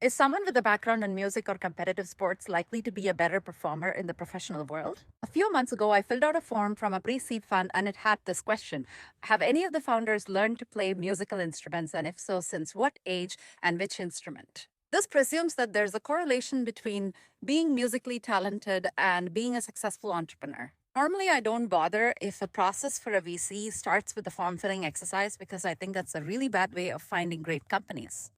Is someone with a background in music or competitive sports likely to be a better performer in the professional world? A few months ago, I filled out a form from a pre seed fund and it had this question: have any of the founders learned to play musical instruments? And if so, since what age and which instrument? This presumes that there's a correlation between being musically talented and being a successful entrepreneur. Normally, I don't bother if a process for a VC starts with a form filling exercise because I think that's a really bad way of finding great companies.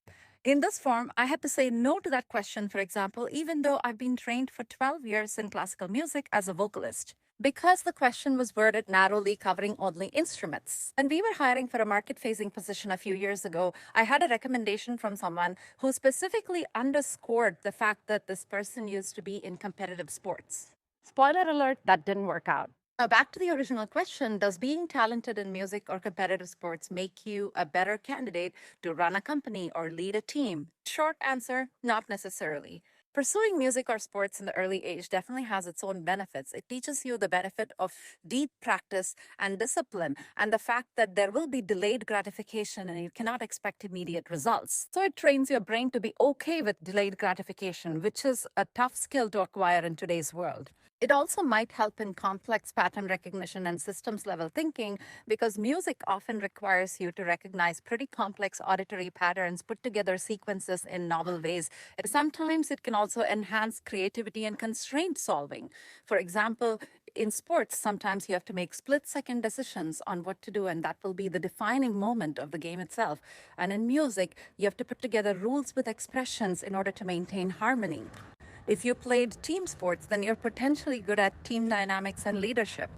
In this form, I had to say no to that question, for example, even though I've been trained for 12 years in classical music as a vocalist. Because the question was worded narrowly, covering only instruments. When we were hiring for a market facing position a few years ago, I had a recommendation from someone who specifically underscored the fact that this person used to be in competitive sports. Spoiler alert, that didn't work out. Now, back to the original question: does being talented in music or competitive sports make you a better candidate to run a company or lead a team? Short answer: not necessarily. Pursuing music or sports in the early age definitely has its own benefits. It teaches you the benefit of deep practice and discipline, and the fact that there will be delayed gratification and you cannot expect immediate results. So, it trains your brain to be okay with delayed gratification, which is a tough skill to acquire in today's world. It also might help in complex pattern recognition and systems level thinking because music often requires you to recognize pretty complex auditory patterns, put together sequences in novel ways. And sometimes it can also enhance creativity and constraint solving. For example, in sports, sometimes you have to make split second decisions on what to do, and that will be the defining moment of the game itself. And in music, you have to put together rules with expressions in order to maintain harmony. If you played team sports, then you're potentially good at team dynamics and leadership.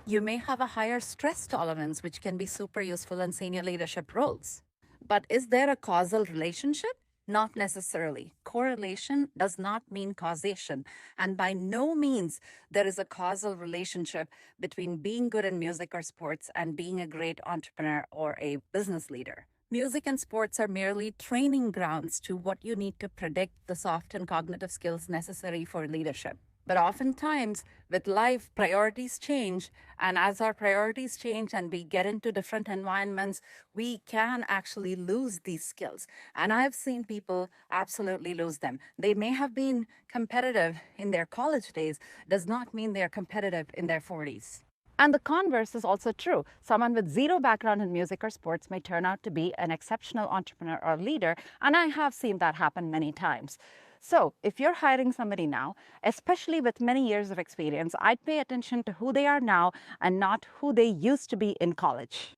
You may have a higher stress tolerance, which can be super useful in senior leadership roles. But is there a causal relationship? Not necessarily. Correlation does not mean causation. And by no means there is a causal relationship between being good in music or sports and being a great entrepreneur or a business leader. Music and sports are merely training grounds to what you need to predict the soft and cognitive skills necessary for leadership. But oftentimes, with life, priorities change. And as our priorities change and we get into different environments, we can actually lose these skills. And I've seen people absolutely lose them. They may have been competitive in their college days, does not mean they're competitive in their 40s. And the converse is also true. Someone with zero background in music or sports may turn out to be an exceptional entrepreneur or leader, and I have seen that happen many times. So, if you're hiring somebody now, especially with many years of experience, I'd pay attention to who they are now and not who they used to be in college.